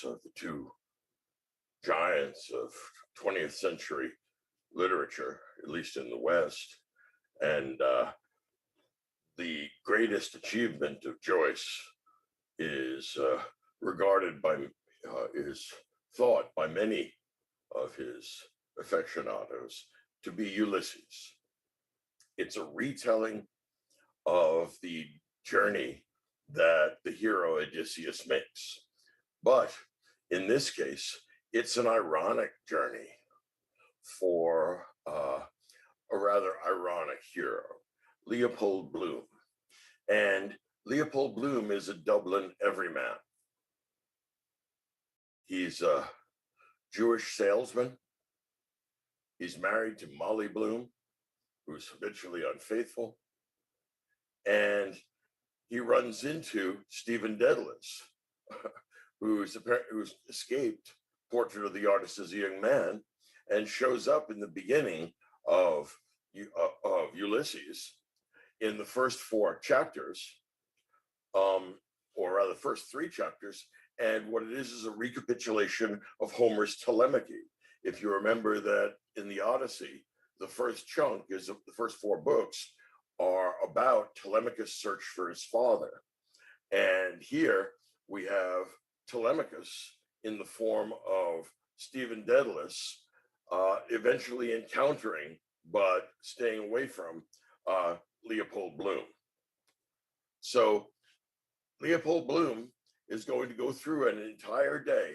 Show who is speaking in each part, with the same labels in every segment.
Speaker 1: of the two giants of 20th century literature, at least in the West. And the greatest achievement of Joyce is regarded by, is thought by many of his aficionados to be Ulysses. It's a retelling of the journey that the hero Odysseus makes. But in this case, it's an ironic journey for a rather ironic hero, Leopold Bloom. And Leopold Bloom is a Dublin everyman. He's a Jewish salesman. He's married to Molly Bloom, who's habitually unfaithful. And he runs into Stephen Dedalus, who's escaped Portrait of the Artist as a Young Man, and shows up in the beginning of Ulysses in the first four chapters, or rather, the first three chapters. And what it is a recapitulation of Homer's Telemachy. If you remember that in the Odyssey, the first chunk is the first four books are about Telemachus' search for his father. And here we have Telemachus in the form of Stephen Dedalus, eventually encountering, but staying away from, Leopold Bloom. So Leopold Bloom is going to go through an entire day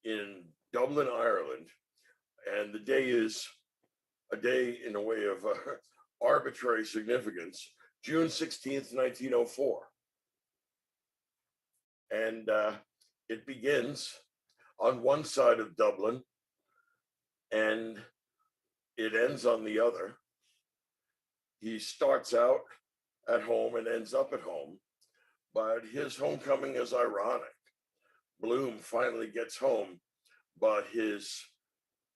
Speaker 1: in Dublin, Ireland. And the day is a day in a way of arbitrary significance, June 16th, 1904. And it begins on one side of Dublin and it ends on the other. He starts out at home and ends up at home, but his homecoming is ironic. Bloom finally gets home, but his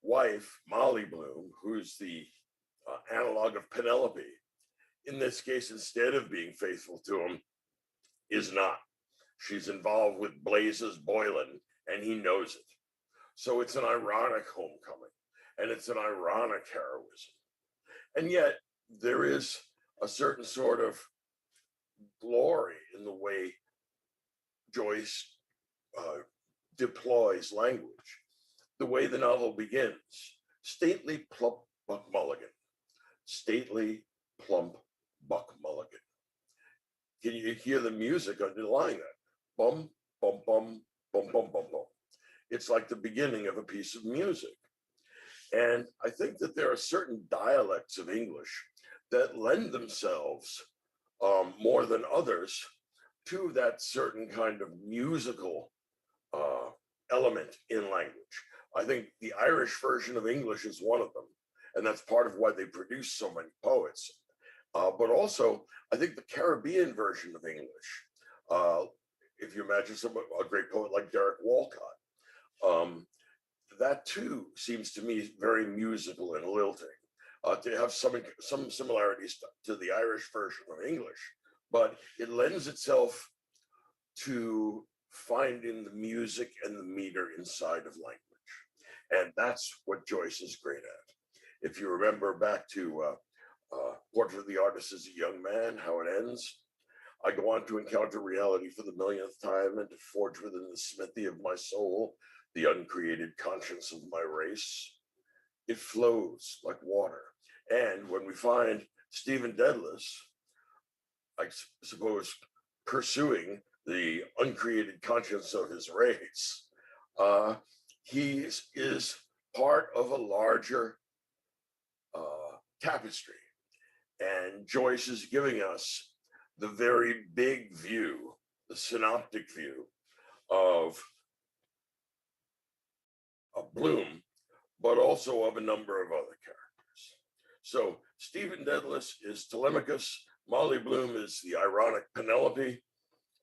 Speaker 1: wife, Molly Bloom, who's the analog of Penelope, in this case, instead of being faithful to him, is not. She's involved with Blazes Boylan, and he knows it. So it's an ironic homecoming, and it's an ironic heroism. And yet, there is a certain sort of glory in the way Joyce deploys language. The way the novel begins, stately plump Buck Mulligan, stately plump Buck Mulligan. Can you hear the music underlying that? Bum, bum, bum, bum, bum, bum, bum. It's like the beginning of a piece of music. And I think that there are certain dialects of English that lend themselves more than others to that certain kind of musical element in language. I think the Irish version of English is one of them, and that's part of why they produce so many poets. But also, I think the Caribbean version of English, if you imagine a great poet like Derek Walcott, that too seems to me very musical and lilting, to have some similarities to the Irish version of English, but it lends itself to finding the music and the meter inside of language. And that's what Joyce is great at. If you remember back to Portrait of the Artist as a Young Man, how it ends, I go on to encounter reality for the millionth time and to forge within the smithy of my soul the uncreated conscience of my race. It flows like water. And when we find Stephen Dedalus, I suppose, pursuing the uncreated conscience of his race, he is part of a larger tapestry. And Joyce is giving us the very big view, the synoptic view of Bloom, but also of a number of other characters. So Stephen Dedalus is Telemachus, Molly Bloom is the ironic Penelope,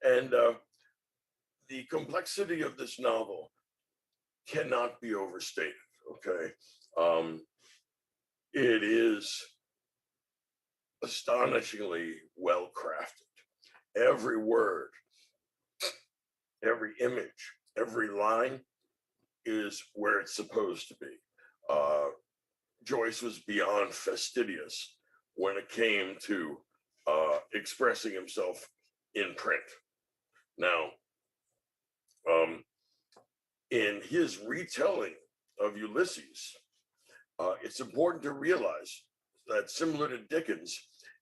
Speaker 1: and the complexity of this novel cannot be overstated, okay? It is astonishingly well crafted. Every word, every image, Every line is where it's supposed to be. Joyce was beyond fastidious when it came to expressing himself in print. Now, in his retelling of Ulysses, it's important to realize that, similar to Dickens,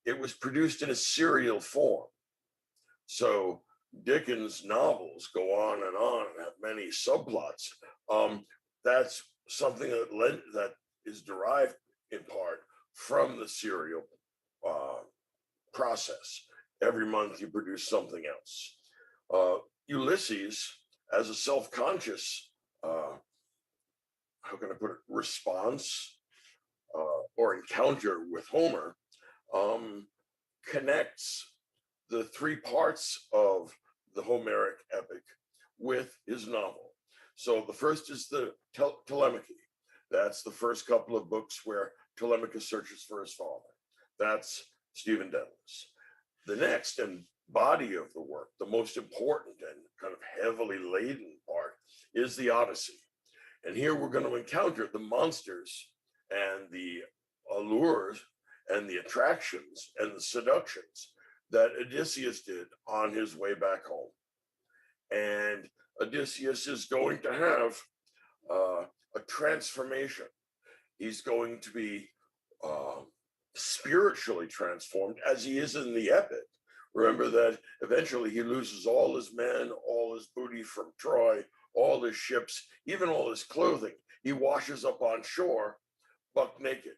Speaker 1: it was produced in a serial form. So Dickens' novels go on and have many subplots. That's something that is derived in part from the serial process. Every month you produce something else. Ulysses, as a self-conscious, how can I put it, response or encounter with Homer, connects the three parts of the Homeric epic with his novel. So the first is the Telemachy. That's the first couple of books where Telemachus searches for his father. That's Stephen Dedalus. The next and body of the work, the most important and kind of heavily laden part, is the Odyssey. And here we're going to encounter the monsters and the allures and the attractions and the seductions that Odysseus did on his way back home. And Odysseus is going to have a transformation. He's going to be spiritually transformed, as he is in the epic. Remember that eventually he loses all his men, all his booty from Troy, all his ships, even all his clothing. He washes up on shore, buck naked.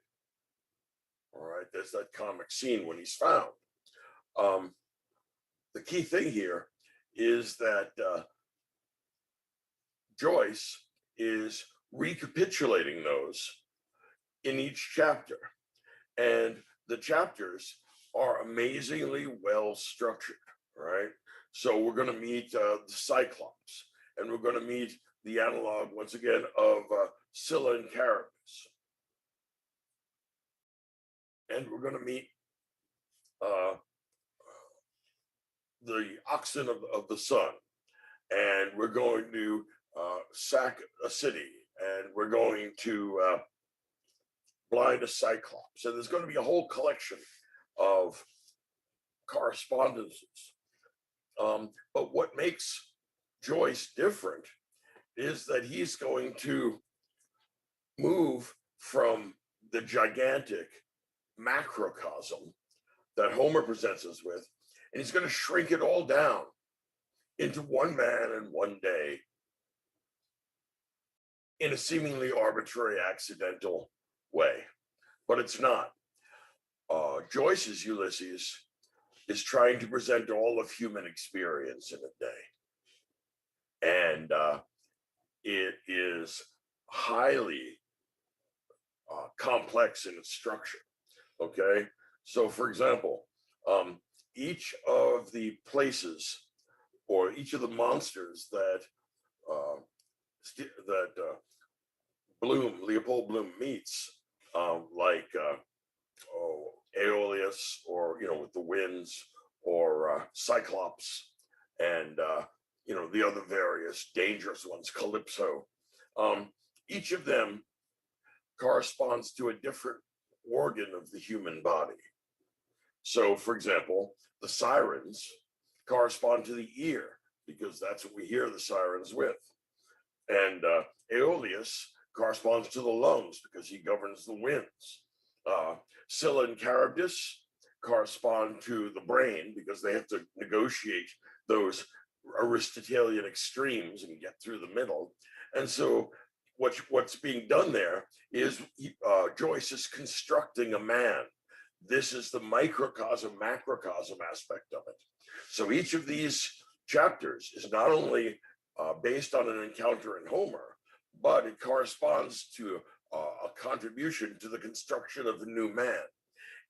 Speaker 1: All right, there's that comic scene when he's found. The key thing here is that Joyce is recapitulating those in each chapter. And the chapters are amazingly well structured, right? So we're going to meet the Cyclops, and we're going to meet the analog, once again, of Scylla and Charybdis. And we're going to meet the oxen of the sun, and we're going to sack a city, and we're going to blind a Cyclops. And there's going to be a whole collection of correspondences. But what makes Joyce different is that he's going to move from the gigantic macrocosm that Homer presents us with, and he's going to shrink it all down into one man and one day in a seemingly arbitrary, accidental way. But it's not. Joyce's Ulysses is trying to present all of human experience in a day. And it is highly complex in its structure. Okay. So, for example, each of the places or each of the monsters that Leopold Bloom meets, like Aeolus, or with the winds, or Cyclops, and the other various dangerous ones, Calypso. Each of them corresponds to a different organ of the human body. So, for example, the sirens correspond to the ear, because that's what we hear the sirens with. And Aeolus corresponds to the lungs, because he governs the winds. Scylla and Charybdis correspond to the brain, because they have to negotiate those Aristotelian extremes and get through the middle. And so what's being done there is Joyce is constructing a man. This is the microcosm, macrocosm aspect of it. So each of these chapters is not only based on an encounter in Homer, but it corresponds to a contribution to the construction of the new man.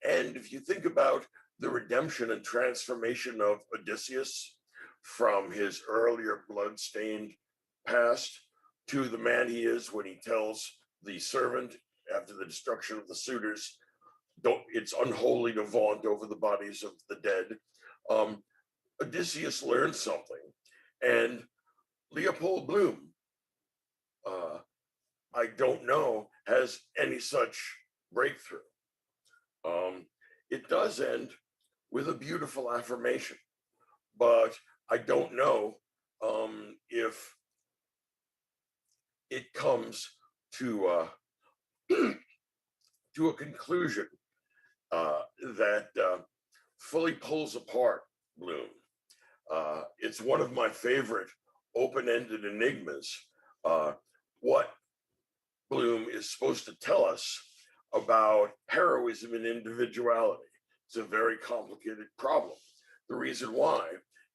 Speaker 1: And if you think about the redemption and transformation of Odysseus from his earlier blood-stained past to the man he is when he tells the servant after the destruction of the suitors, it's unholy to vaunt over the bodies of the dead. Odysseus learned something, and Leopold Bloom, I don't know, has any such breakthrough. It does end with a beautiful affirmation, but I don't know if it comes to to a conclusion that fully pulls apart Bloom. It's one of my favorite open-ended enigmas. What Bloom is supposed to tell us about heroism and individuality. It's a very complicated problem. The reason why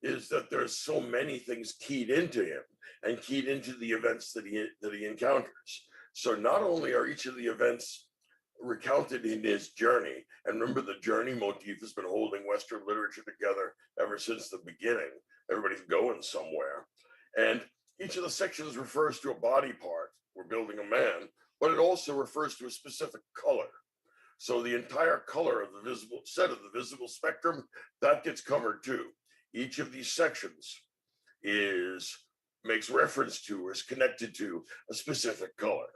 Speaker 1: is that there's so many things keyed into him and keyed into the events that he encounters. So not only are each of the events recounted in his journey, and remember the journey motif has been holding Western literature together ever since the beginning. Everybody's going somewhere. And each of the sections refers to a body part. We're building a man, but it also refers to a specific color. So the entire color of the visible set of the visible spectrum, that gets covered too. Each of these sections makes reference to or is connected to a specific color.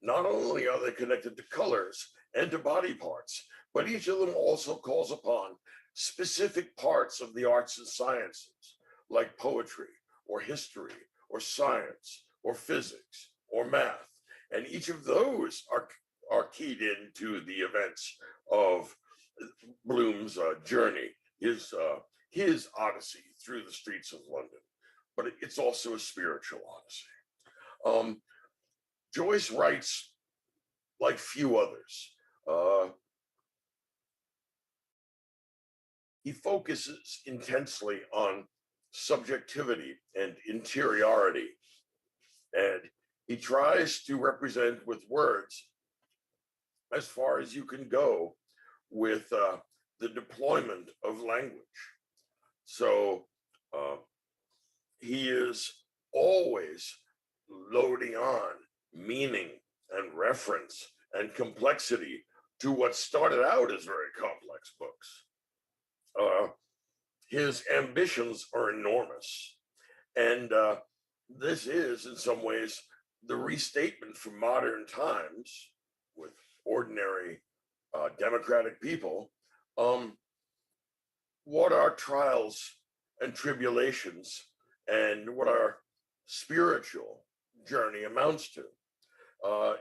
Speaker 1: Not only are they connected to colors and to body parts, but each of them also calls upon specific parts of the arts and sciences, like poetry or history or science or physics or math. And each of those are keyed into the events of Bloom's journey, his Odyssey through the streets of London. But it's also a spiritual Odyssey. Joyce writes like few others. He focuses intensely on subjectivity and interiority, and he tries to represent with words as far as you can go with the deployment of language. So he is always loading on meaning and reference and complexity to what started out as very complex books. His ambitions are enormous. And this is, in some ways, the restatement for modern times with ordinary democratic people. What our trials and tribulations and what our spiritual journey amounts to.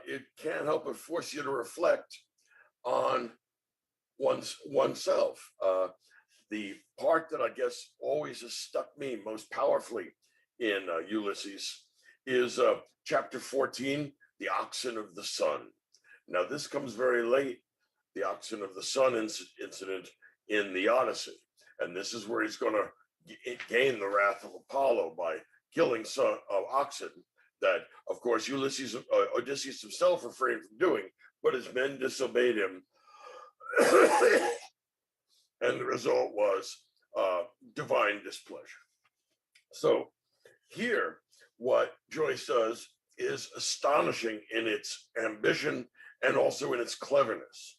Speaker 1: It can't help but force you to reflect on oneself. The part that I guess always has stuck me most powerfully in Ulysses is chapter 14, the oxen of the sun. Now, this comes very late, the oxen of the sun incident in the Odyssey. And this is where he's going to gain the wrath of Apollo by killing some oxen that, of course, Odysseus himself refrained from doing, but his men disobeyed him. And the result was divine displeasure. So here, what Joyce does is astonishing in its ambition and also in its cleverness.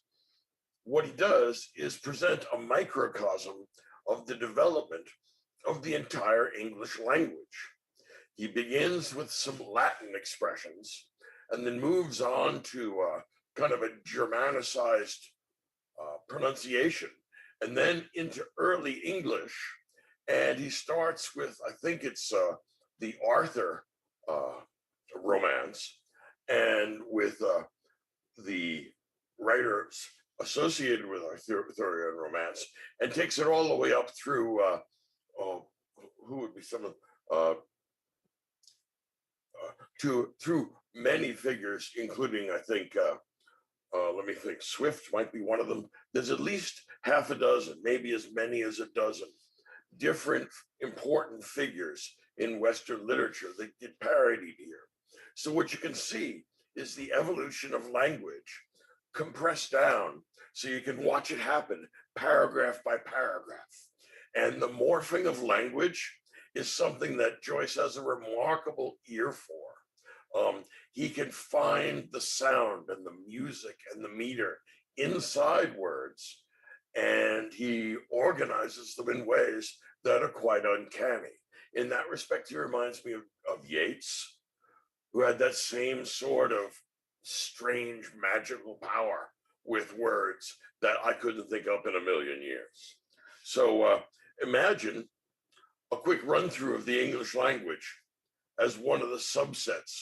Speaker 1: What he does is present a microcosm of the development of the entire English language. He begins with some Latin expressions and then moves on to kind of a Germanicized pronunciation, and then into early English. And he starts with, I think it's the Arthur romance, and with the writers associated with Arthurian romance, and takes it all the way up through who would be some of through many figures, including I think let me think, Swift might be one of them. There's at least half a dozen, maybe as many as a dozen different important figures in Western literature that get parodied here. So what you can see is the evolution of language compressed down so you can watch it happen paragraph by paragraph. And the morphing of language is something that Joyce has a remarkable ear for. He can find the sound and the music and the meter inside words, and he organizes them in ways that are quite uncanny. in that respect, he reminds me of Yeats, who had that same sort of strange magical power with words that I couldn't think up in a million years. So imagine a quick run through of the English language as one of the subsets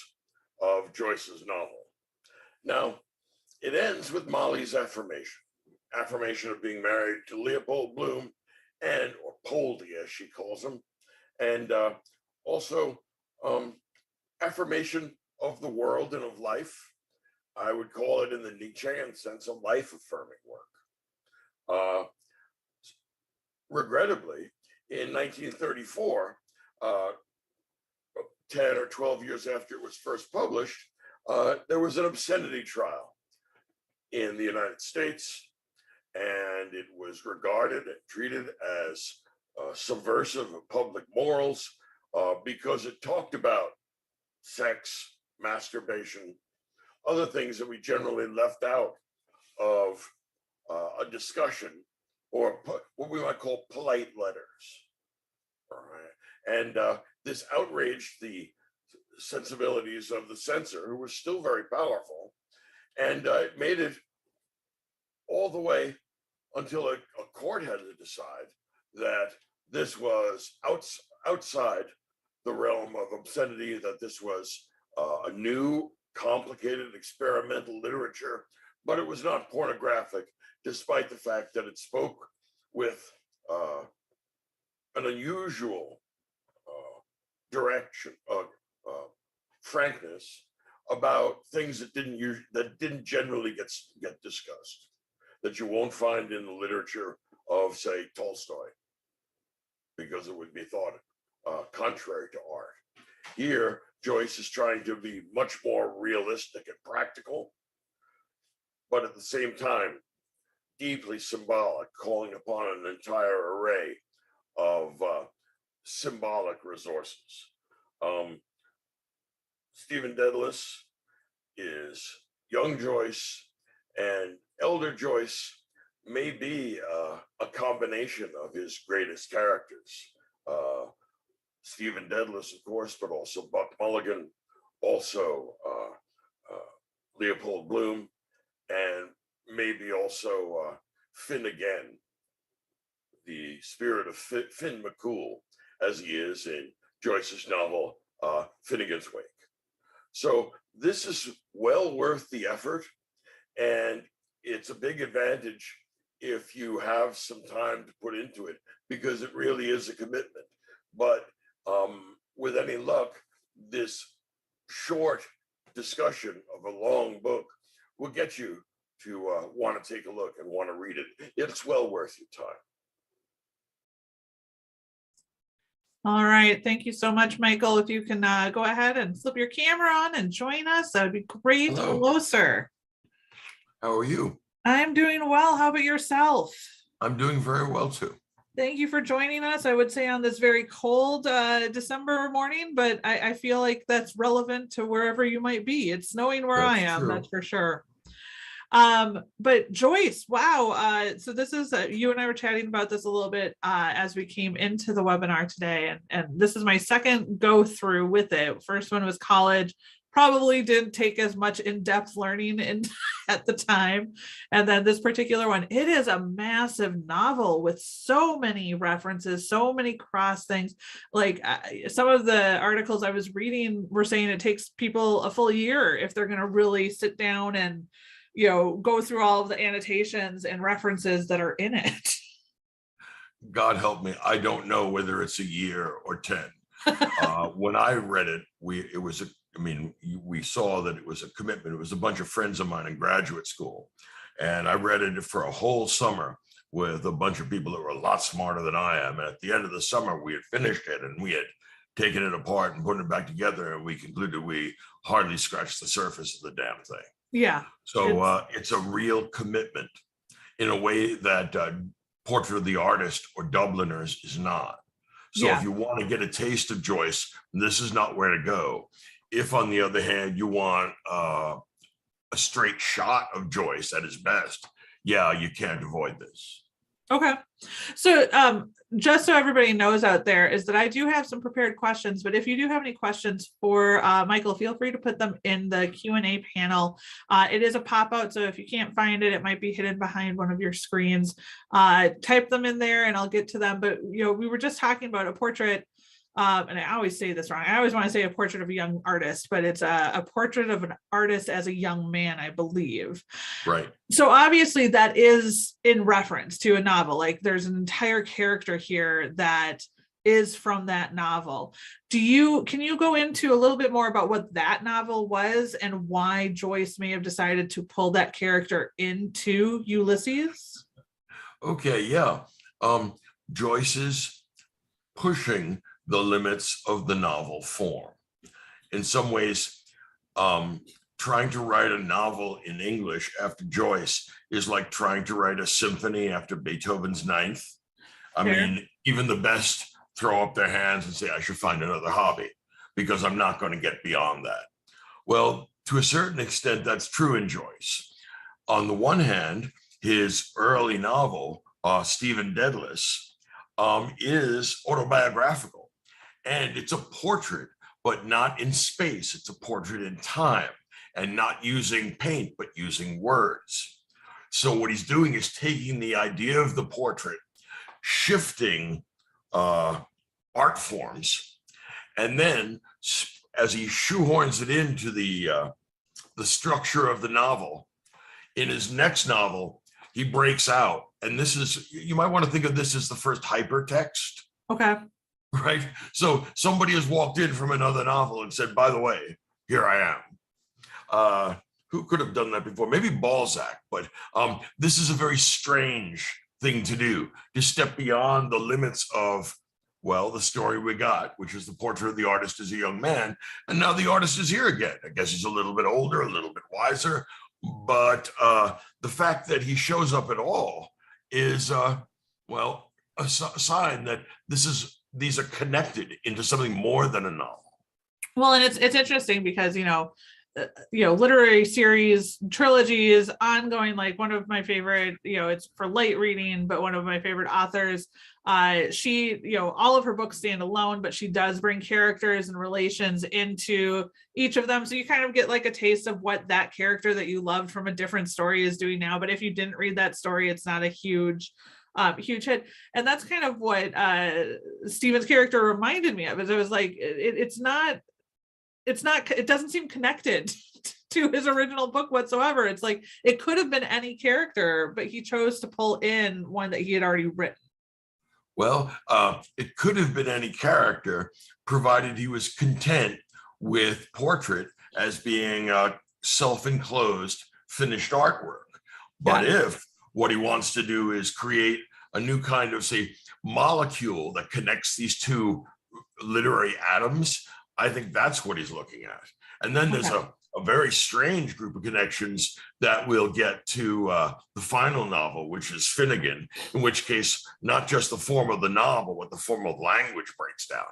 Speaker 1: of Joyce's novel. Now, it ends with Molly's affirmation of being married to Leopold Bloom, and, or Poldy as she calls him, and also affirmation of the world and of life. I would call it, in the Nietzschean sense, a life affirming work. Regrettably, in 1934, 10 or 12 years after it was first published, there was an obscenity trial in the United States, and it was regarded and treated as subversive of public morals because it talked about sex, masturbation, other things that we generally left out of a discussion, or what we might call polite letters. All right. And this outraged the sensibilities of the censor, who was still very powerful, and it made it all the way until a court had to decide that this was outside the realm of obscenity, that this was a new, complicated, experimental literature, but it was not pornographic, despite the fact that it spoke with an unusual direction, frankness about things that didn't generally get discussed, that you won't find in the literature of, say, Tolstoy, because it would be thought contrary to art. Here, Joyce is trying to be much more realistic and practical, but at the same time, deeply symbolic, calling upon an entire array of symbolic resources. Stephen Dedalus is young Joyce, and elder Joyce may be a combination of his greatest characters. Stephen Dedalus, of course, but also Buck Mulligan, also Leopold Bloom, and maybe also Finn again, the spirit of Finn McCool, as he is in Joyce's novel, Finnegan's Wake. So this is well worth the effort, and it's a big advantage if you have some time to put into it, because it really is a commitment. But with any luck, this short discussion of a long book will get you to want to take a look and want to read it. It's well worth your time.
Speaker 2: All right. Thank you so much, Michael. If you can go ahead and flip your camera on and join us, that would be great. Hello, sir.
Speaker 1: How are you?
Speaker 2: I'm doing well. How about yourself?
Speaker 1: I'm doing very well, too.
Speaker 2: Thank you for joining us. I would say on this very cold December morning, but I feel like that's relevant to wherever you might be. It's snowing where I am, that's for sure. But Joyce, wow. So this is, you and I were chatting about this a little bit as we came into the webinar today. And this is my second go through with it. First one was college, probably didn't take as much in-depth learning at the time. And then this particular one, it is a massive novel with so many references, so many cross things. Like some of the articles I was reading were saying it takes people a full year if they're going to really sit down and, you know, go through all of the annotations and references that are in it.
Speaker 1: God help me, I don't know whether it's a year or 10. When I read it, we saw that it was a commitment. It was a bunch of friends of mine in graduate school, and I read it for a whole summer with a bunch of people that were a lot smarter than I am. And at the end of the summer, we had finished it, and we had taken it apart and put it back together, and we concluded we hardly scratched the surface of the damn thing.
Speaker 2: Yeah.
Speaker 1: So it's a real commitment in a way that Portrait of the Artist or Dubliners is not. So if you want to get a taste of Joyce, this is not where to go. If, on the other hand, you want a straight shot of Joyce at his best, yeah, you can't avoid this.
Speaker 2: Okay. So just so everybody knows out there is that I do have some prepared questions, but if you do have any questions for Michael, feel free to put them in the Q&A panel. It is a pop-out, so if you can't find it, it might be hidden behind one of your screens. Type them in there and I'll get to them. But we were just talking about a portrait, and I always say this wrong. I always want to say a portrait of a young artist, but it's a portrait of an artist as a young man, I believe.
Speaker 1: Right.
Speaker 2: So obviously that is in reference to a novel. Like there's an entire character here that is from that novel. Can you go into a little bit more about what that novel was and why Joyce may have decided to pull that character into Ulysses?
Speaker 1: Okay, yeah. Joyce is pushing the limits of the novel form. In some ways, trying to write a novel in English after Joyce is like trying to write a symphony after Beethoven's Ninth. I mean, even the best throw up their hands and say, I should find another hobby because I'm not going to get beyond that. Well, to a certain extent, that's true in Joyce. On the one hand, his early novel, Stephen Dedalus, is autobiographical. And it's a portrait, but not in space. It's a portrait in time and not using paint, but using words. So what he's doing is taking the idea of the portrait, shifting art forms, and then as he shoehorns it into the structure of the novel, in his next novel, he breaks out. And this is, you might want to think of this as the first hypertext.
Speaker 2: Okay.
Speaker 1: Right. So somebody has walked in from another novel and said, by the way, here I am. Who could have done that before? Maybe Balzac, but this is a very strange thing to do, to step beyond the limits of, well, the story we got, which is the portrait of the artist as a young man. And now the artist is here again. I guess he's a little bit older, a little bit wiser. But the fact that he shows up at all is, well, a sign that these are connected into something more than a novel.
Speaker 2: Well, and it's interesting because literary series trilogy is ongoing. Like one of my favorite, it's for light reading, but one of my favorite authors, she, all of her books stand alone, but she does bring characters and relations into each of them. So you kind of get like a taste of what that character that you loved from a different story is doing now. But if you didn't read that story, it's not a huge hit. And that's kind of what Stephen's character reminded me of. Is it was like it doesn't seem connected to his original book whatsoever. It's like it could have been any character, but he chose to pull in one that he had already written.
Speaker 1: Well, it could have been any character, provided he was content with portrait as being a self-enclosed finished artwork. But if what he wants to do is create a new kind of, say, molecule that connects these two literary atoms, I think that's what he's looking at. And then there's a very strange group of connections that we'll get to the final novel, which is Finnegan, in which case, not just the form of the novel, but the form of language breaks down.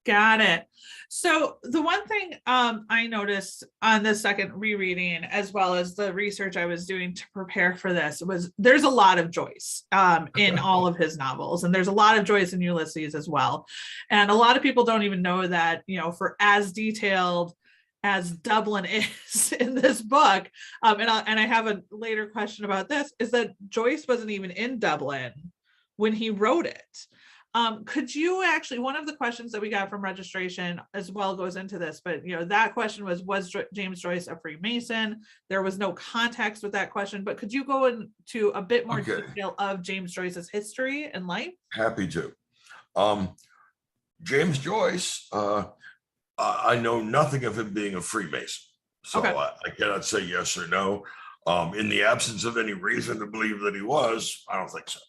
Speaker 2: Got it. So the one thing I noticed on the second rereading, as well as the research I was doing to prepare for this, was there's a lot of Joyce in all of his novels, and there's a lot of Joyce in Ulysses as well. And a lot of people don't even know that, for as detailed as Dublin is in this book, and I have a later question about this, is that Joyce wasn't even in Dublin when he wrote it. Could you actually, one of the questions that we got from registration as well goes into this, but that question was James Joyce a Freemason? There was no context with that question, but could you go into a bit more detail of James Joyce's history and life?
Speaker 1: Happy to. James Joyce, I know nothing of him being a Freemason, so I cannot say yes or no. In the absence of any reason to believe that he was, I don't think so.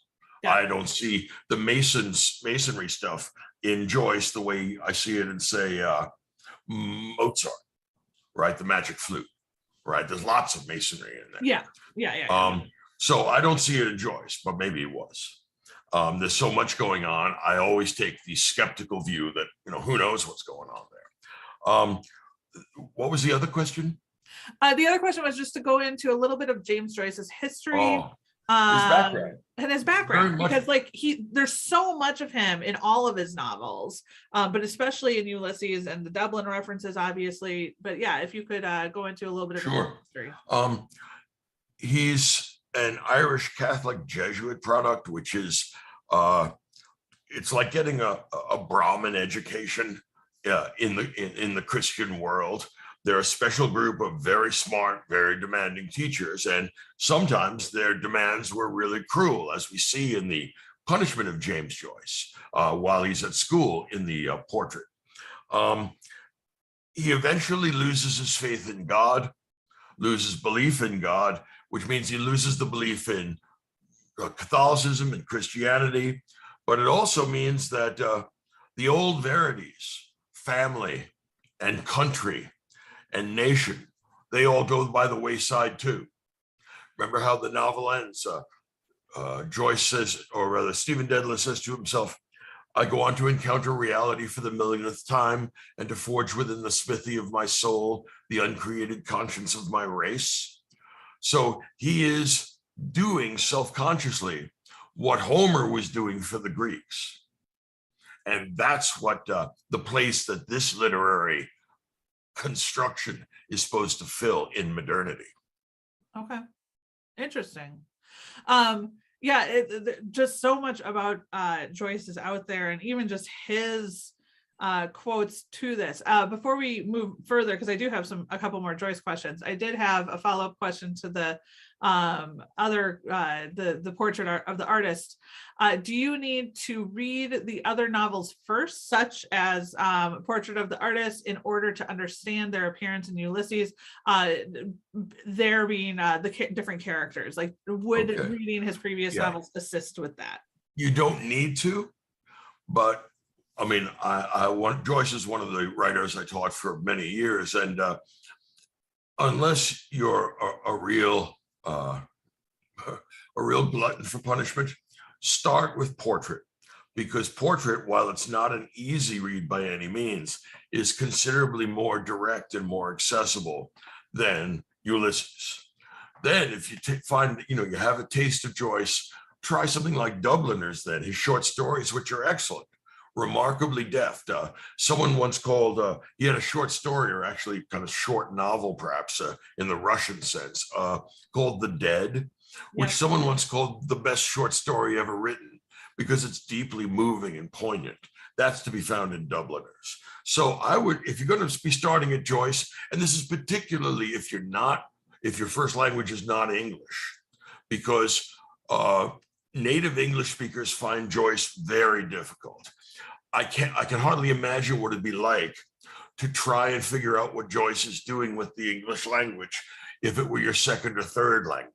Speaker 1: I don't see the masonry stuff in Joyce the way I see it in, say, Mozart, right? The Magic Flute, right? There's lots of masonry in there.
Speaker 2: Yeah.
Speaker 1: So I don't see it in Joyce, but maybe it was. There's so much going on. I always take the skeptical view that, who knows what's going on there. What was the other question?
Speaker 2: The other question was just to go into a little bit of James Joyce's history.
Speaker 1: His background.
Speaker 2: And his background, because like there's so much of him in all of his novels, but especially in Ulysses and the Dublin references, obviously. But yeah, if you could go into a little bit of history.
Speaker 1: He's an Irish Catholic Jesuit product, which is it's like getting a Brahmin education in the Christian world. They're a special group of very smart, very demanding teachers, and sometimes their demands were really cruel, as we see in the punishment of James Joyce while he's at school in the portrait. He eventually loses his faith in God, loses belief in God, which means he loses the belief in Catholicism and Christianity, but it also means that the old verities, family and country and nation, they all go by the wayside too. Remember how the novel ends? Joyce says, or rather Stephen Dedalus says to himself, I go on to encounter reality for the millionth time and to forge within the smithy of my soul the uncreated conscience of my race. So he is doing self-consciously what Homer was doing for the Greeks. And that's what the place that this literary construction is supposed to fill in modernity.
Speaker 2: Okay, interesting. Yeah, just so much about Joyce is out there, and even just his quotes to this. Before we move further, because I do have a couple more Joyce questions, I did have a follow-up question to the the portrait of the artist. Do you need to read the other novels first, such as Portrait of the Artist, in order to understand their appearance in Ulysses, there being the different characters? Like, would reading his previous novels assist with that?
Speaker 1: You don't need to, but I mean, Joyce is one of the writers I taught for many years, and unless you're a real glutton for punishment, start with Portrait, because Portrait, while it's not an easy read by any means, is considerably more direct and more accessible than Ulysses. Then if you find, you have a taste of Joyce, try something like Dubliners, then his short stories, which are excellent, remarkably deft. Someone once called, he had a short story, or actually kind of short novel, perhaps in the Russian sense, called The Dead, which someone once called the best short story ever written, because it's deeply moving and poignant. That's to be found in Dubliners. So I would, if you're going to be starting at Joyce, and this is particularly if your first language is not English, because native English speakers find Joyce very difficult. I can hardly imagine what it'd be like to try and figure out what Joyce is doing with the English language if it were your second or third language.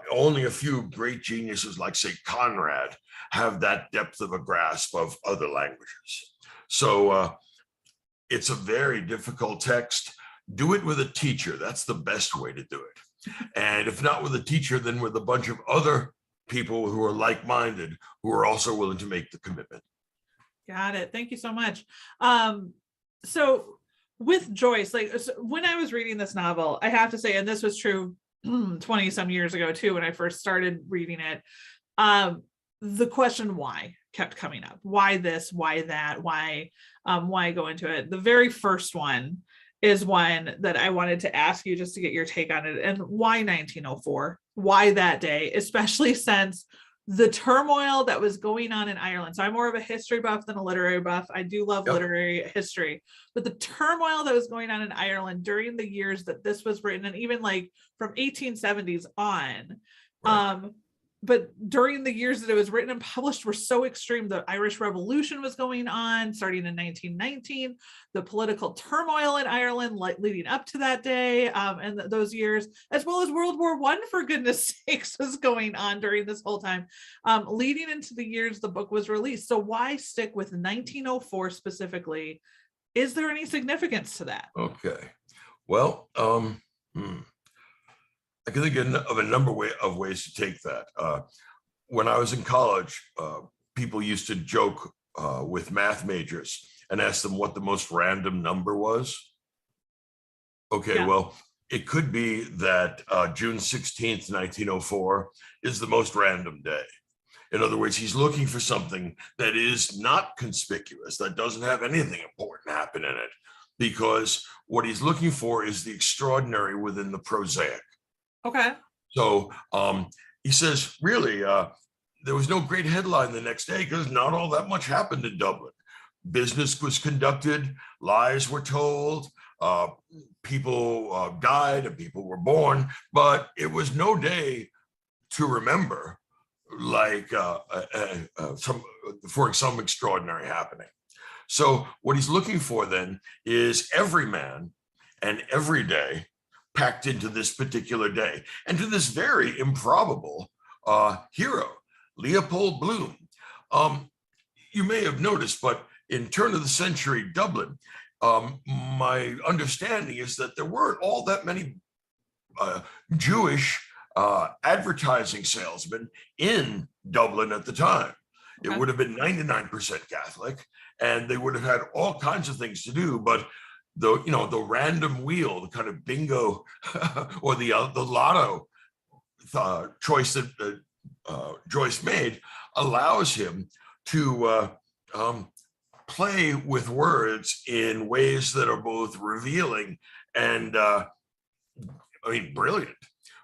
Speaker 1: Only a few great geniuses like, say, Conrad have that depth of a grasp of other languages. So it's a very difficult text. Do it with a teacher. That's the best way to do it. And if not with a teacher, then with a bunch of other people who are like-minded, who are also willing to make the commitment.
Speaker 2: Got it. Thank you so much. So with Joyce, when I was reading this novel, I have to say, and this was true 20 some years ago too, when I first started reading it, the question why kept coming up. Why this? Why that? Why go into it? The very first one is one that I wanted to ask you just to get your take on it. And why 1904? Why that day? Especially since the turmoil that was going on in Ireland. So I'm more of a history buff than a literary buff. I do love literary history, but the turmoil that was going on in Ireland during the years that this was written, and even like from 1870s on, but during the years that it was written and published were so extreme. The Irish Revolution was going on, starting in 1919, the political turmoil in Ireland leading up to that day, and those years, as well as World War I, for goodness sakes, was going on during this whole time, leading into the years the book was released. So why stick with 1904 specifically? Is there any significance to that?
Speaker 1: Okay, well, I can think of a number of ways to take that. When I was in college, people used to joke with math majors and ask them what the most random number was. Okay, well, it could be that June 16th, 1904 is the most random day. In other words, he's looking for something that is not conspicuous, that doesn't have anything important happen in it, because what he's looking for is the extraordinary within the prosaic.
Speaker 2: Okay.
Speaker 1: So he says, really, there was no great headline the next day because not all that much happened in Dublin. Business was conducted, lies were told, people died and people were born, but it was no day to remember like some extraordinary happening. So what he's looking for then is every man and every day packed into this particular day, and to this very improbable hero, Leopold Bloom. You may have noticed, but in turn of the century Dublin, my understanding is that there weren't all that many Jewish advertising salesmen in Dublin at the time. Okay. It would have been 99% Catholic, and they would have had all kinds of things to do, but the random wheel, the kind of bingo or the lotto choice that Joyce made allows him to play with words in ways that are both revealing and brilliant.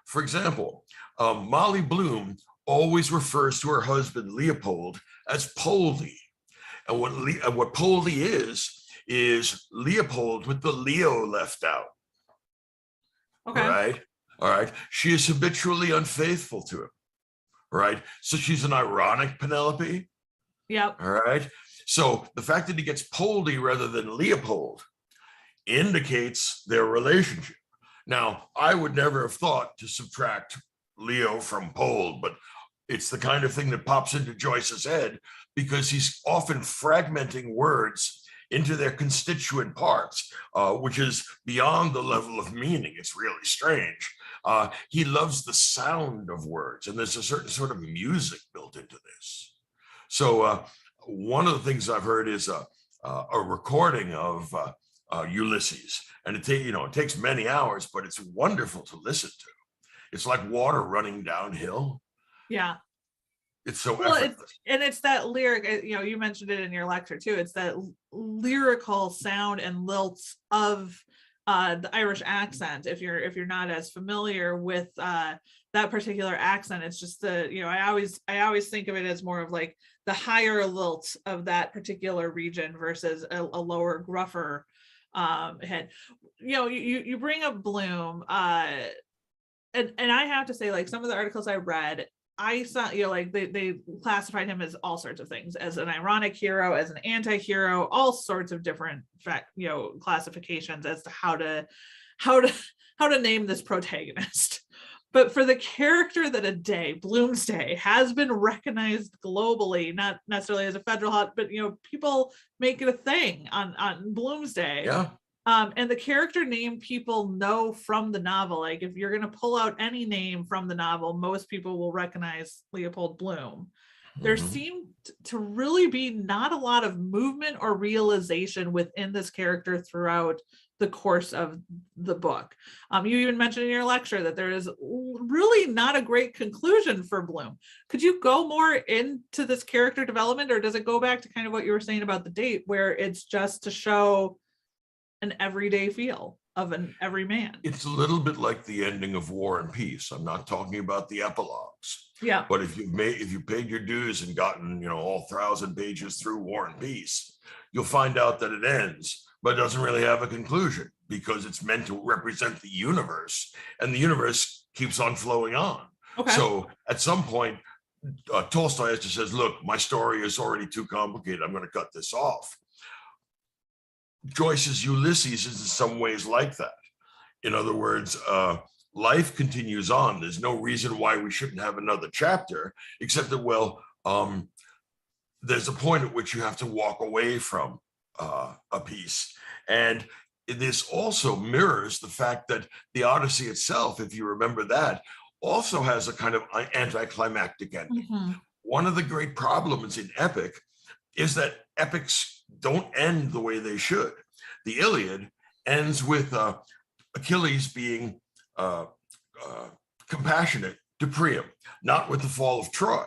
Speaker 1: For example, Molly Bloom always refers to her husband Leopold as Poldy, and what Poldy is Leopold with the Leo left out. Okay. All right. She is habitually unfaithful to him. Right. So she's an ironic Penelope.
Speaker 2: Yep.
Speaker 1: All right. So the fact that he gets Poldy rather than Leopold indicates their relationship. Now, I would never have thought to subtract Leo from Pold, but it's the kind of thing that pops into Joyce's head because he's often fragmenting words into their constituent parts, which is beyond the level of meaning. It's really strange. He loves the sound of words, and there's a certain sort of music built into this. So one of the things I've heard is a recording of Ulysses, and it takes many hours, but it's wonderful to listen to. It's like water running downhill.
Speaker 2: Yeah.
Speaker 1: It's so effortless.
Speaker 2: It's that lyric, you mentioned it in your lecture too. It's that lyrical sound and lilts of the Irish accent. If you're not as familiar with that particular accent, it's just I always think of it as more of like the higher lilt of that particular region versus a lower, gruffer head. You bring up Bloom, and I have to say, like, some of the articles I read, I saw, they classified him as all sorts of things, as an ironic hero, as an anti-hero, all sorts of different classifications as to how to name this protagonist. But for the character that a day, Bloom's Day, has been recognized globally, not necessarily as a federal holiday, but people make it a thing on Bloom's Day.
Speaker 1: Yeah.
Speaker 2: And the character name people know from the novel. Like, if you're going to pull out any name from the novel, most people will recognize Leopold Bloom. Mm-hmm. There seemed to really be not a lot of movement or realization within this character throughout the course of the book. You even mentioned in your lecture that there is really not a great conclusion for Bloom. Could you go more into this character development, or does it go back to kind of what you were saying about the date, where it's just to show an everyday feel of an everyman?
Speaker 1: It's a little bit like the ending of War and Peace. I'm not talking about the epilogues.
Speaker 2: Yeah.
Speaker 1: But if you paid your dues and gotten all 1,000 pages through War and Peace, you'll find out that it ends, but doesn't really have a conclusion because it's meant to represent the universe, and the universe keeps on flowing on.
Speaker 2: Okay.
Speaker 1: So at some point, Tolstoy just says, "Look, my story is already too complicated. I'm going to cut this off." Joyce's Ulysses is in some ways like that. In other words, life continues on. There's no reason why we shouldn't have another chapter, except that, there's a point at which you have to walk away from a piece. And this also mirrors the fact that the Odyssey itself, if you remember that, also has a kind of anticlimactic ending. Mm-hmm. One of the great problems in epic is that epics don't end the way they should. The Iliad ends with Achilles being compassionate to Priam, not with the fall of Troy.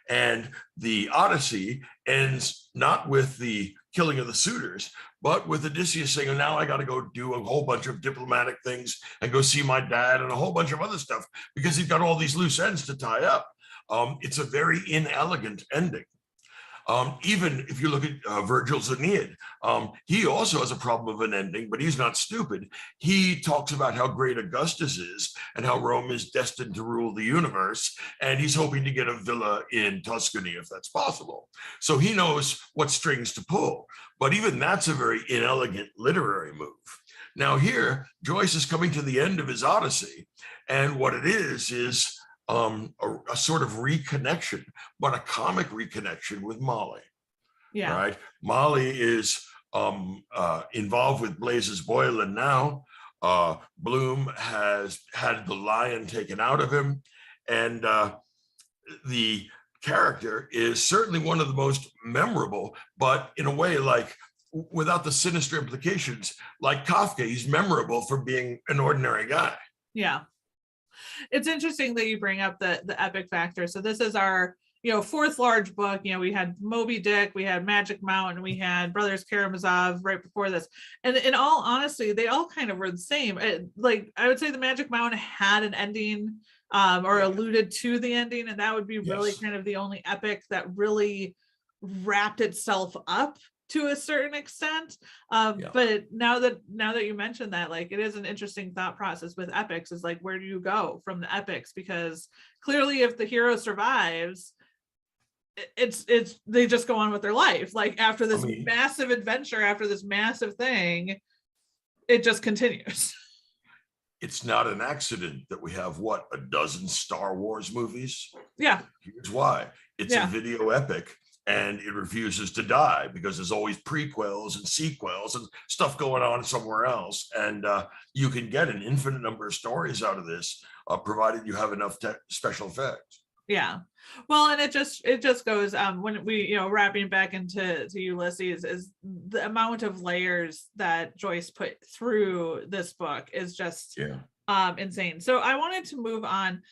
Speaker 1: And the Odyssey ends not with the killing of the suitors, but with Odysseus saying, now I got to go do a whole bunch of diplomatic things and go see my dad and a whole bunch of other stuff because he's got all these loose ends to tie up. It's a very inelegant ending. Even if you look at Virgil's Aeneid, he also has a problem of an ending, but he's not stupid. He talks about how great Augustus is and how Rome is destined to rule the universe, and he's hoping to get a villa in Tuscany if that's possible. So he knows what strings to pull, but even that's a very inelegant literary move. Now here, Joyce is coming to the end of his Odyssey, and what it is a sort of reconnection, but a comic reconnection with Molly.
Speaker 2: Yeah.
Speaker 1: Right. Molly is involved with Blazes Boylan now. Bloom has had the lion taken out of him, and the character is certainly one of the most memorable, but in a way, like without the sinister implications, like Kafka, he's memorable for being an ordinary guy.
Speaker 2: Yeah. It's interesting that you bring up the epic factor. So this is our, fourth large book. We had Moby Dick, we had Magic Mountain, we had Brothers Karamazov right before this. And in all honesty, they all kind of were the same. Like I would say the Magic Mountain had an ending or alluded to the ending, and that would be really kind of the only epic that really wrapped itself up to a certain extent. But now that you mentioned that, like, it is an interesting thought process with epics, is like, where do you go from the epics? Because clearly if the hero survives, it's they just go on with their life. Like after this massive adventure, after this massive thing, it just continues.
Speaker 1: It's not an accident that we have a dozen Star Wars movies.
Speaker 2: Yeah.
Speaker 1: Here's why. It's a video epic, and it refuses to die because there's always prequels and sequels and stuff going on somewhere else. And you can get an infinite number of stories out of this, provided you have enough special effects.
Speaker 2: Yeah. Well, and it just goes when we, wrapping back into Ulysses, is the amount of layers that Joyce put through this book is just insane. So I wanted to move on.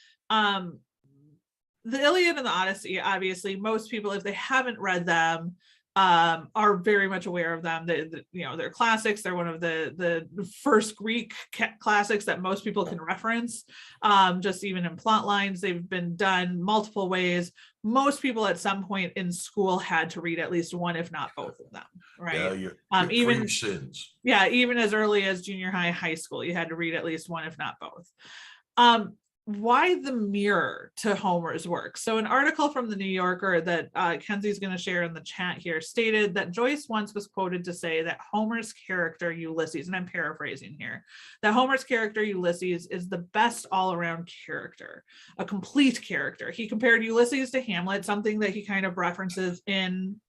Speaker 2: The Iliad and the Odyssey, obviously, most people, if they haven't read them, are very much aware of them. They're classics. They're one of the first Greek classics that most people can reference. Just even in plot lines, they've been done multiple ways. Most people at some point in school had to read at least one, if not both of them. Right.
Speaker 1: Yeah, even sins.
Speaker 2: Yeah, even as early as junior high school, you had to read at least one, if not both. Why the mirror to Homer's work? So an article from the New Yorker that Kenzie's going to share in the chat here stated that Joyce once was quoted to say that Homer's character Ulysses, and I'm paraphrasing here, that Homer's character Ulysses is the best all-around character, a complete character. He compared Ulysses to Hamlet, something that he kind of references in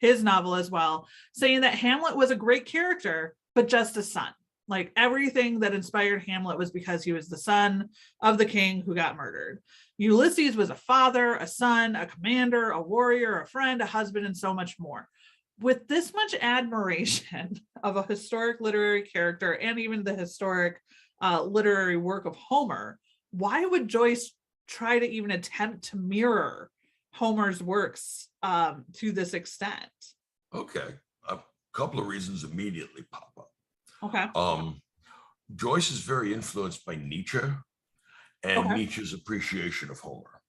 Speaker 2: his novel as well, saying that Hamlet was a great character, but just a son. Like everything that inspired Hamlet was because he was the son of the king who got murdered. Ulysses was a father, a son, a commander, a warrior, a friend, a husband, and so much more. With this much admiration of a historic literary character and even the historic literary work of Homer, why would Joyce try to even attempt to mirror Homer's works to this extent?
Speaker 1: Okay, a couple of reasons immediately pop up.
Speaker 2: Okay.
Speaker 1: Joyce is very influenced by Nietzsche and Nietzsche's appreciation of Homer.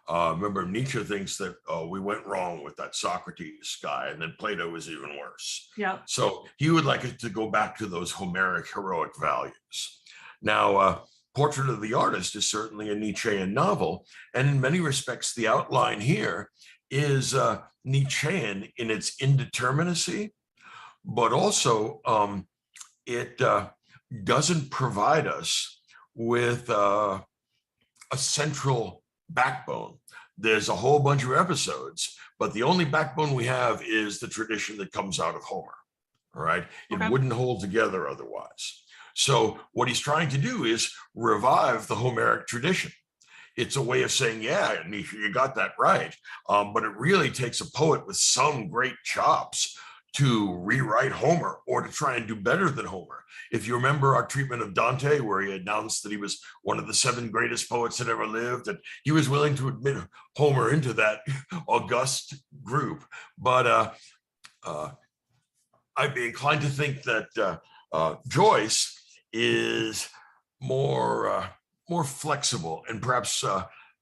Speaker 1: Remember, Nietzsche thinks that we went wrong with that Socrates guy, and then Plato was even worse.
Speaker 2: Yeah.
Speaker 1: So he would like it to go back to those Homeric heroic values. Now, Portrait of the Artist is certainly a Nietzschean novel, and in many respects, the outline here is Nietzschean in its indeterminacy, but also it doesn't provide us with a central backbone. There's a whole bunch of episodes, but the only backbone we have is the tradition that comes out of Homer, all right? It wouldn't hold together otherwise. So what he's trying to do is revive the Homeric tradition. It's a way of saying, yeah, Nietzsche, you got that right. But it really takes a poet with some great chops to rewrite Homer or to try and do better than Homer. If you remember our treatment of Dante, where he announced that he was one of the 7 greatest poets that ever lived, and he was willing to admit Homer into that august group. But I'd be inclined to think that Joyce is more flexible and perhaps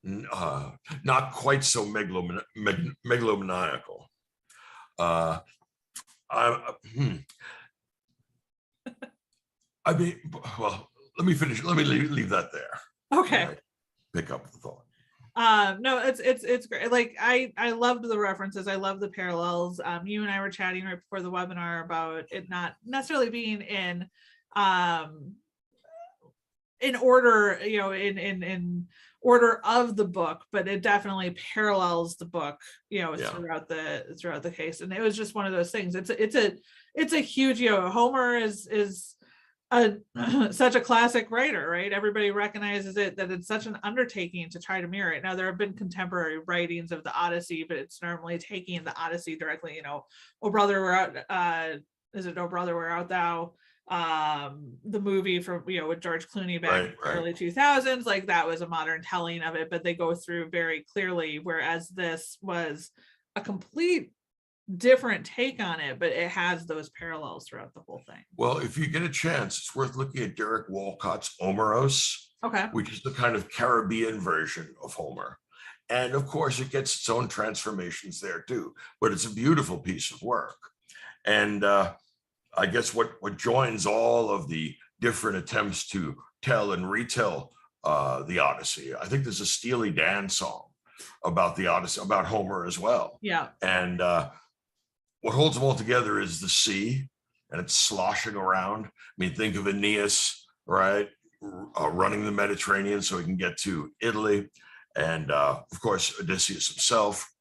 Speaker 1: not quite so megalomaniacal. I mean, well, let me finish. Let me leave that there.
Speaker 2: Okay.
Speaker 1: Right. Pick up the thought.
Speaker 2: No, it's great. Like I loved the references. I love the parallels. You and I were chatting right before the webinar about it not necessarily being in order, in order of the book, but it definitely parallels the book, throughout the case. And it was just one of those things. It's a huge, Homer is such a classic writer, right? Everybody recognizes it, that it's such an undertaking to try to mirror it. Now, there have been contemporary writings of the Odyssey, but it's normally taking the Odyssey directly, Oh Brother, Where Art, is it Oh Brother, Where Art Thou? The movie from, with George Clooney back in the early 2000s, like that was a modern telling of it, but they go through very clearly, whereas this was a complete different take on it, but it has those parallels throughout the whole thing.
Speaker 1: Well, if you get a chance, it's worth looking at Derek Walcott's Omeros, which is the kind of Caribbean version of Homer. And of course, it gets its own transformations there too, but it's a beautiful piece of work. And I guess what joins all of the different attempts to tell and retell the Odyssey, I think there's a Steely Dan song about the Odyssey, about Homer as well.
Speaker 2: Yeah.
Speaker 1: And what holds them all together is the sea, and it's sloshing around. I mean, think of Aeneas, right? Running the Mediterranean so he can get to Italy. And of course, Odysseus himself.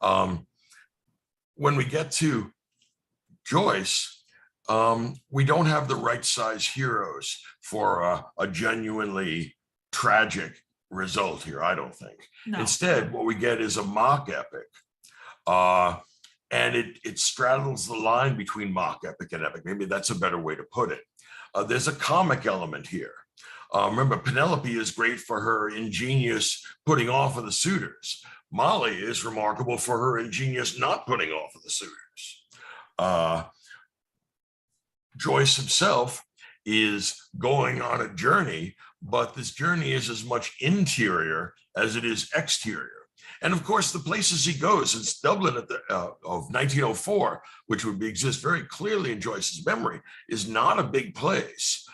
Speaker 1: When we get to Joyce, we don't have the right size heroes for a genuinely tragic result here, I don't think. No. Instead, what we get is a mock epic. And it straddles the line between mock epic and epic. Maybe that's a better way to put it. There's a comic element here. Remember, Penelope is great for her ingenious putting off of the suitors. Molly is remarkable for her ingenious not putting off of the suitors. Joyce himself is going on a journey, but this journey is as much interior as it is exterior. And of course, the places he goes, it's Dublin of 1904, which would exist very clearly in Joyce's memory, is not a big place.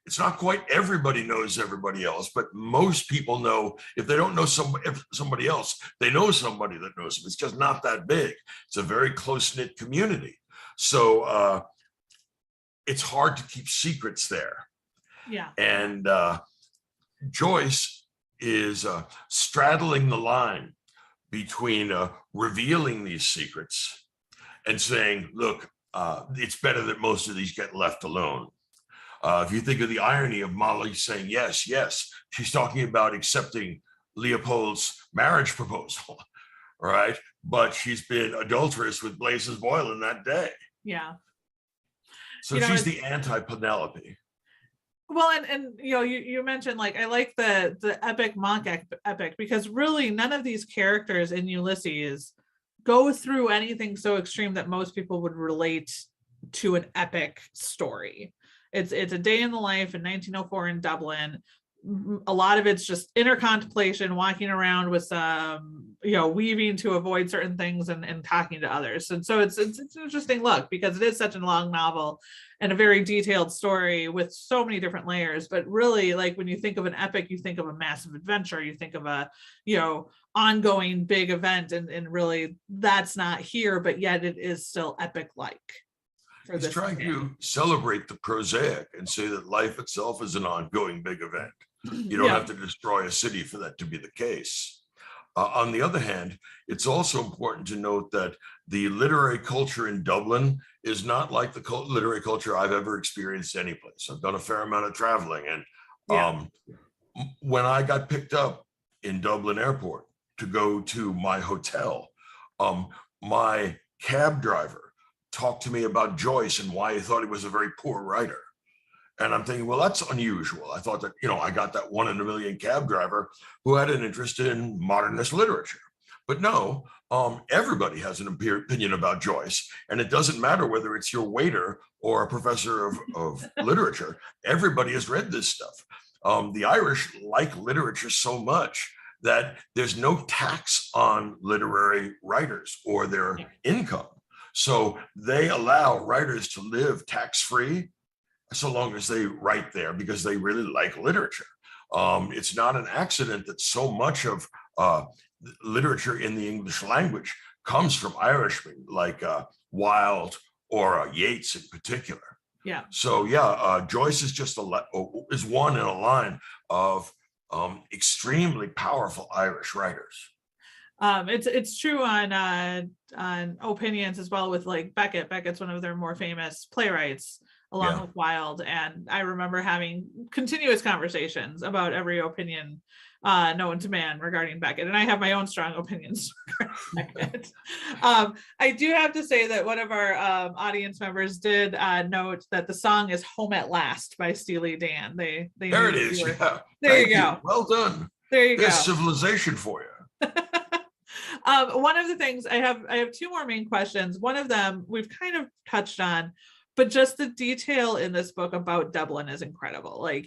Speaker 1: It's not quite everybody knows everybody else, but most people know, if they don't know somebody else, they know somebody that knows them. It's just not that big. It's a very close-knit community. So it's hard to keep secrets there.
Speaker 2: Yeah.
Speaker 1: And Joyce is straddling the line between revealing these secrets and saying, look, it's better that most of these get left alone. If you think of the irony of Molly saying, yes, yes, she's talking about accepting Leopold's marriage proposal, right? But she's been adulterous with Blazes Boylan that day.
Speaker 2: Yeah.
Speaker 1: So she's the anti-Penelope.
Speaker 2: Well, and you mentioned, like, I like the epic mock epic, because really none of these characters in Ulysses go through anything so extreme that most people would relate to an epic story. It's a day in the life in 1904 in Dublin. A lot of it's just inner contemplation, walking around with some, weaving to avoid certain things and talking to others. And so it's an interesting look, because it is such a long novel and a very detailed story with so many different layers. But really, like, when you think of an epic, you think of a massive adventure, you think of a, ongoing big event, and really that's not here, but yet it is still epic-like.
Speaker 1: He's trying to celebrate the prosaic and say that life itself is an ongoing big event. You don't have to destroy a city for that to be the case. On the other hand, it's also important to note that the literary culture in Dublin is not like the literary culture I've ever experienced anyplace. I've done a fair amount of traveling, and when I got picked up in Dublin airport to go to my hotel, my cab driver talk to me about Joyce and why he thought he was a very poor writer. And I'm thinking, well, that's unusual. I thought that, I got that 1 in a million cab driver who had an interest in modernist literature. But no, everybody has an opinion about Joyce. And it doesn't matter whether it's your waiter or a professor of literature. Everybody has read this stuff. The Irish like literature so much that there's no tax on literary writers or their income. So they allow writers to live tax-free so long as they write there, because they really like literature. It's not an accident that so much of literature in the English language comes from Irishmen like Wilde or Yeats in particular.
Speaker 2: Yeah.
Speaker 1: So Joyce is just is one in a line of extremely powerful Irish writers.
Speaker 2: It's true on opinions as well with like Beckett. Beckett's one of their more famous playwrights, along with Wilde. And I remember having continuous conversations about every opinion known to man regarding Beckett. And I have my own strong opinions regarding Beckett. I do have to say that one of our audience members did note that the song is Home at Last by Steely Dan. There it
Speaker 1: is. Yeah.
Speaker 2: There you go.
Speaker 1: Well done.
Speaker 2: There you go.
Speaker 1: There's civilization for you.
Speaker 2: One of the things I have two more main questions. One of them we've kind of touched on, but just the detail in this book about Dublin is incredible. Like,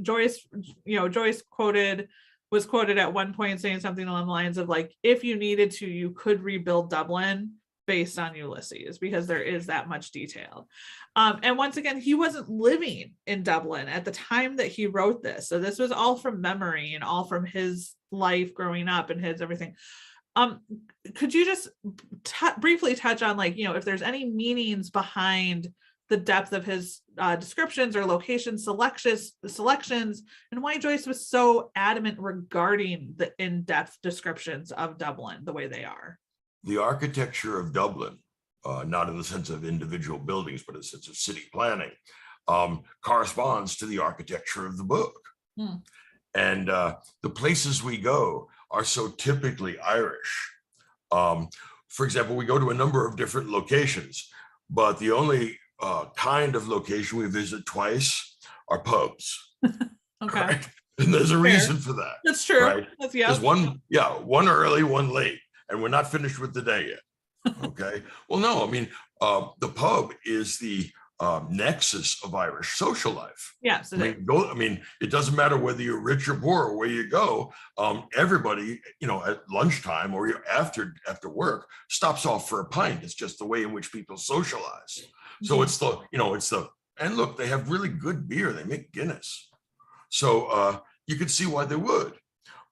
Speaker 2: Joyce was quoted at one point saying something along the lines of like, if you needed to, you could rebuild Dublin based on Ulysses, because there is that much detail. And once again, he wasn't living in Dublin at the time that he wrote this. So this was all from memory and all from his life growing up and his everything. Could you just briefly touch on, like, if there's any meanings behind the depth of his descriptions or location selections, and why Joyce was so adamant regarding the in-depth descriptions of Dublin the way they are?
Speaker 1: The architecture of Dublin, not in the sense of individual buildings, but in the sense of city planning, corresponds to the architecture of the book. And the places we go are so typically Irish. For example, we go to a number of different locations, but the only kind of location we visit twice are pubs.
Speaker 2: Okay.
Speaker 1: Right? And there's a reason for that.
Speaker 2: That's true.
Speaker 1: Right? There's one early, one late, and we're not finished with the day yet. Okay. Well, no, I mean, the pub is the nexus of Irish social life.
Speaker 2: Yes,
Speaker 1: it doesn't matter whether you're rich or poor or where you go. Everybody, at lunchtime or after work, stops off for a pint. It's just the way in which people socialize. So it's and look, they have really good beer. They make Guinness. So you could see why they would.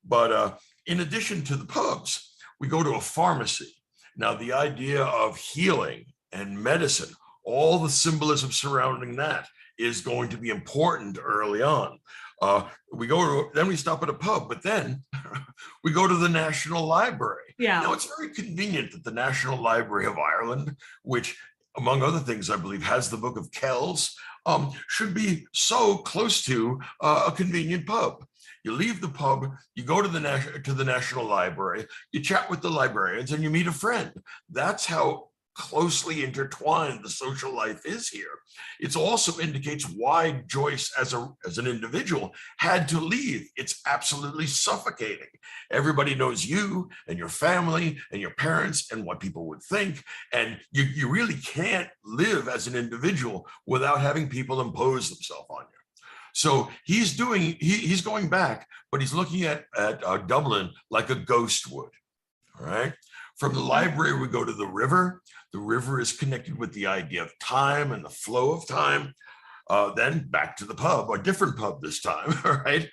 Speaker 1: But in addition to the pubs, we go to a pharmacy. Now, the idea of healing and medicine, all the symbolism surrounding that is going to be important early on. Then we stop at a pub, but then we go to the National Library.
Speaker 2: Yeah.
Speaker 1: Now, it's very convenient that the National Library of Ireland, which, among other things, I believe, has the Book of Kells, should be so close to a convenient pub. You leave the pub, you go to the National Library, you chat with the librarians, and you meet a friend. That's how closely intertwined the social life is here. It also indicates why Joyce, as an individual, had to leave. It's absolutely suffocating. Everybody knows you and your family and your parents and what people would think, and you really can't live as an individual without having people impose themselves on you. So he's going back, but he's looking at Dublin like a ghost would. All right. From the library, we go to the river. The river is connected with the idea of time and the flow of time. Then back to the pub, a different pub this time, right?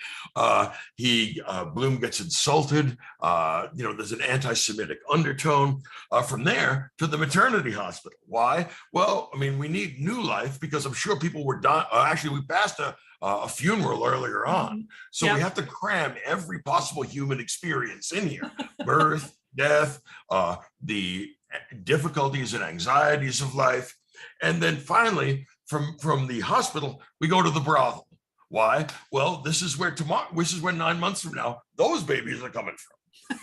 Speaker 1: Bloom gets insulted. There's an anti-Semitic undertone. From there to the maternity hospital. Why? Well, I mean, we need new life because I'm sure people were dying. Actually, we passed a funeral earlier on. So we have to cram every possible human experience in here. Birth, death, the difficulties and anxieties of life. And then finally, from the hospital, we go to the brothel. Why? Well, this is where 9 months from now, those babies are coming from.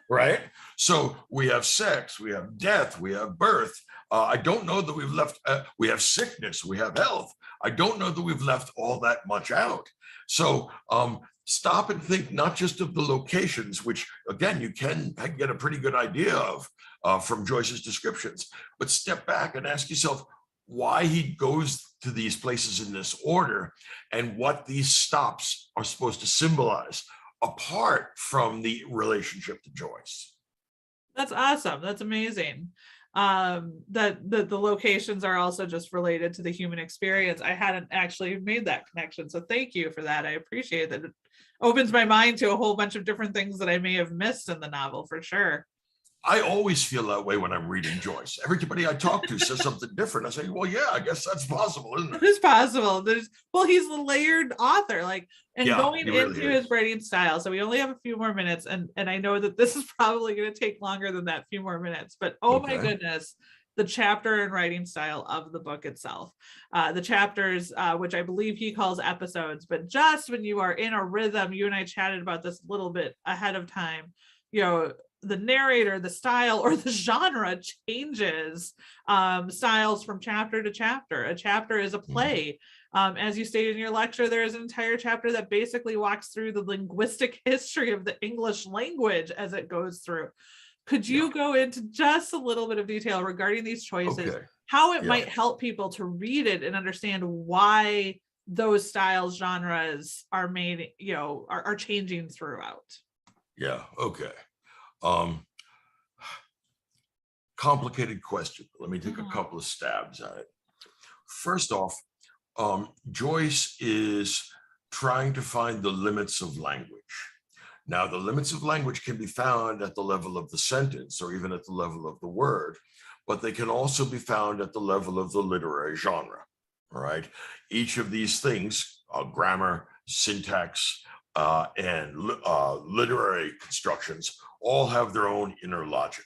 Speaker 1: Right? So we have sex, we have death, we have birth. I don't know that we've left, we have sickness, we have health. I don't know that we've left all that much out. So stop and think not just of the locations, which again, you can get a pretty good idea of from Joyce's descriptions, but step back and ask yourself why he goes to these places in this order and what these stops are supposed to symbolize apart from the relationship to Joyce.
Speaker 2: That's awesome. That's amazing. That the locations are also just related to the human experience. I hadn't actually made that connection. So thank you for that. I appreciate that. It opens my mind to a whole bunch of different things that I may have missed in the novel for sure.
Speaker 1: I always feel that way when I'm reading Joyce. Everybody I talk to says something different. I say, well, yeah, I guess that's possible, isn't it?
Speaker 2: It is possible. He's a layered author, going into his writing style. So we only have a few more minutes, and I know that this is probably going to take longer than that few more minutes, but my goodness, the chapter and writing style of the book itself. The chapters, which I believe he calls episodes, but just when you are in a rhythm, you and I chatted about this a little bit ahead of time, the narrator, the style, or the genre changes styles from chapter to chapter. A chapter is a play. As you stated in your lecture, there is an entire chapter that basically walks through the linguistic history of the English language as it goes through. Could you go into just a little bit of detail regarding these choices, how it might help people to read it and understand why those styles, genres are made, are changing throughout?
Speaker 1: Yeah, okay. Complicated question. Let me take a couple of stabs at it. First off, Joyce is trying to find the limits of language. Now, the limits of language can be found at the level of the sentence or even at the level of the word, but they can also be found at the level of the literary genre, all right? Each of these things, grammar, syntax, and literary constructions all have their own inner logic.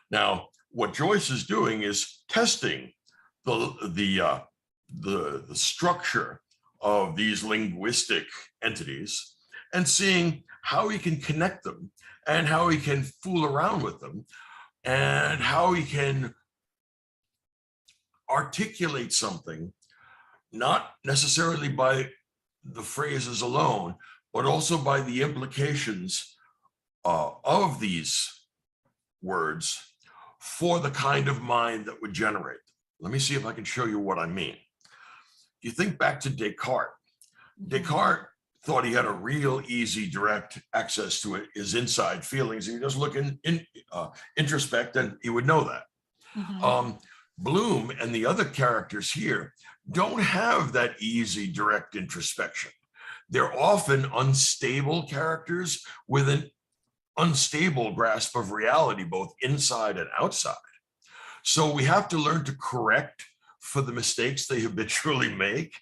Speaker 1: Now, what Joyce is doing is testing the structure of these linguistic entities and seeing how he can connect them and how he can fool around with them and how he can articulate something, not necessarily by the phrases alone, but also by the implications of these words for the kind of mind that would generate them. Let me see if I can show you what I mean. You think back to Descartes. Descartes thought he had a real easy, direct access to his inside feelings. He would just look introspect and he would know that. Bloom and the other characters here don't have that easy, direct introspection. They're often unstable characters with an unstable grasp of reality, both inside and outside. So we have to learn to correct for the mistakes they habitually make.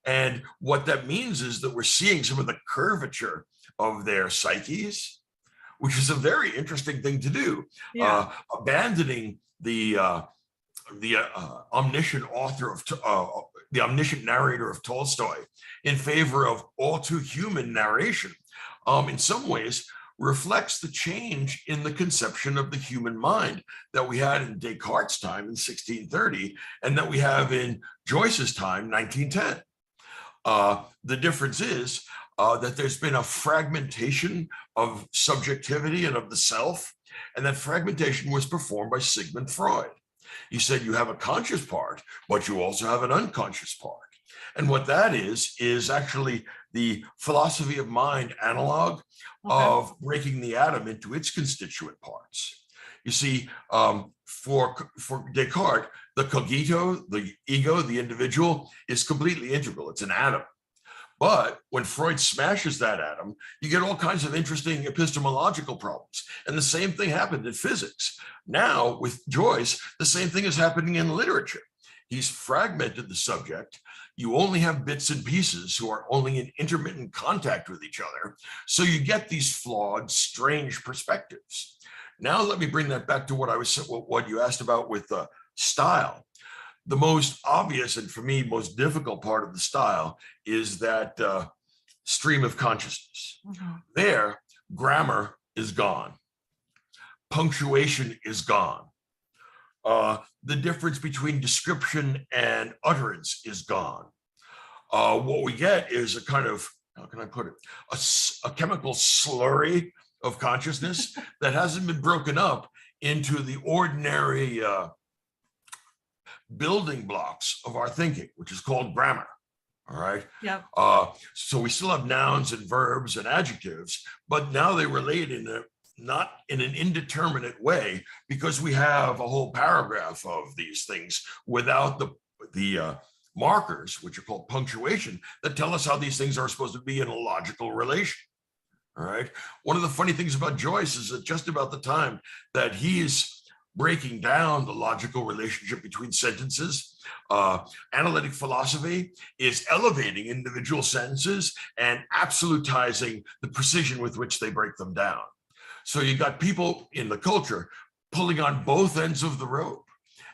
Speaker 1: And what that means is that we're seeing some of the curvature of their psyches, which is a very interesting thing to do. Abandoning the omniscient author of the omniscient narrator of Tolstoy in favor of all too human narration, in some ways reflects the change in the conception of the human mind that we had in Descartes' time in 1630 and that we have in Joyce's time, 1910. The difference is that there's been a fragmentation of subjectivity and of the self, and that fragmentation was performed by Sigmund Freud. He said you have a conscious part, but you also have an unconscious part. And what that is actually the philosophy of mind analog of breaking the atom into its constituent parts. You see, for Descartes, the cogito, the ego, the individual is completely integral. It's an atom. But when Freud smashes that atom, you get all kinds of interesting epistemological problems. And the same thing happened in physics. Now, with Joyce, the same thing is happening in literature. He's fragmented the subject. You only have bits and pieces who are only in intermittent contact with each other. So you get these flawed, strange perspectives. Now, let me bring that back to what you asked about with style. The most obvious and for me most difficult part of the style is that stream of consciousness. There, grammar is gone. Punctuation is gone. the difference between description and utterance is gone. What we get is a kind of, how can I put it, a chemical slurry of consciousness that hasn't been broken up into the ordinary building blocks of our thinking, which is called grammar. All right.
Speaker 2: Yeah.
Speaker 1: So we still have nouns and verbs and adjectives, but now they relate not in an indeterminate way, because we have a whole paragraph of these things without the markers, which are called punctuation, that tell us how these things are supposed to be in a logical relation. All right. One of the funny things about Joyce is that just about the time that he's breaking down the logical relationship between sentences, analytic philosophy is elevating individual sentences and absolutizing the precision with which they break them down. So you got people in the culture pulling on both ends of the rope.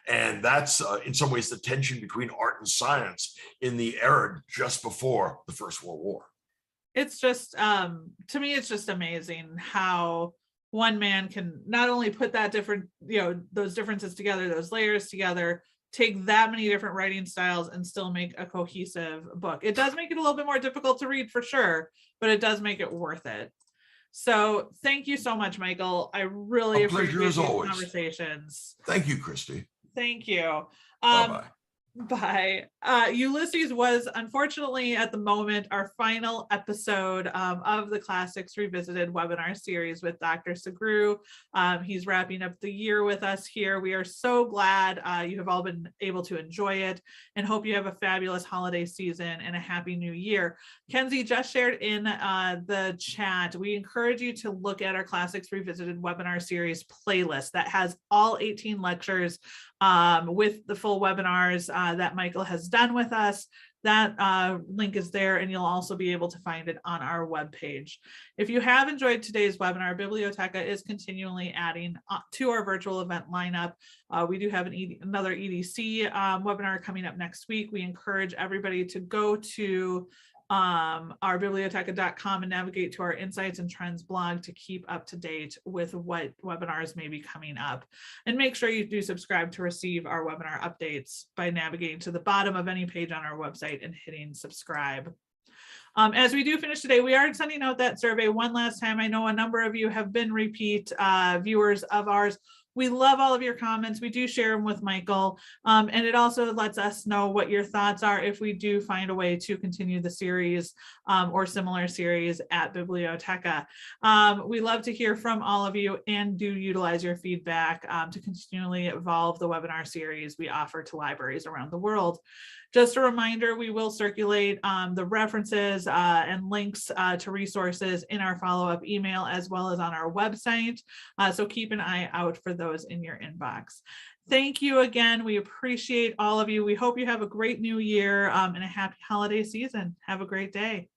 Speaker 1: And that's in some ways the tension between art and science in the era just before the First World War.
Speaker 2: It's just, to me, it's just amazing how one man can not only put that different, those differences together, those layers together, take that many different writing styles and still make a cohesive book. It does make it a little bit more difficult to read for sure, but it does make it worth it. So thank you so much, Michael. I really appreciate these conversations.
Speaker 1: Thank you, Christy.
Speaker 2: Thank you.
Speaker 1: Bye-bye.
Speaker 2: Bye. Ulysses was unfortunately at the moment our final episode of the Classics Revisited webinar series with Dr. Sugrue. He's wrapping up the year with us here. We are so glad you have all been able to enjoy it and hope you have a fabulous holiday season and a happy new year. Kenzie just shared in the chat, we encourage you to look at our Classics Revisited webinar series playlist that has all 18 lectures with the full webinars that Michael has done with us. That link is there, and you'll also be able to find it on our webpage. If you have enjoyed today's webinar, Biblioteca is continually adding to our virtual event lineup. We do have another EDC webinar coming up next week. We encourage everybody to go to our biblioteca.com and navigate to our Insights and Trends blog to keep up to date with what webinars may be coming up. And make sure you do subscribe to receive our webinar updates by navigating to the bottom of any page on our website and hitting subscribe. As we do finish today, we are sending out that survey one last time. I know a number of you have been repeat viewers of ours. We love all of your comments. We do share them with Michael. And it also lets us know what your thoughts are if we do find a way to continue the series or similar series at Biblioteca. We love to hear from all of you and do utilize your feedback to continually evolve the webinar series we offer to libraries around the world. Just a reminder, we will circulate the references and links to resources in our follow-up email as well as on our website. So keep an eye out for those in your inbox. Thank you again. We appreciate all of you. We hope you have a great new year and a happy holiday season. Have a great day.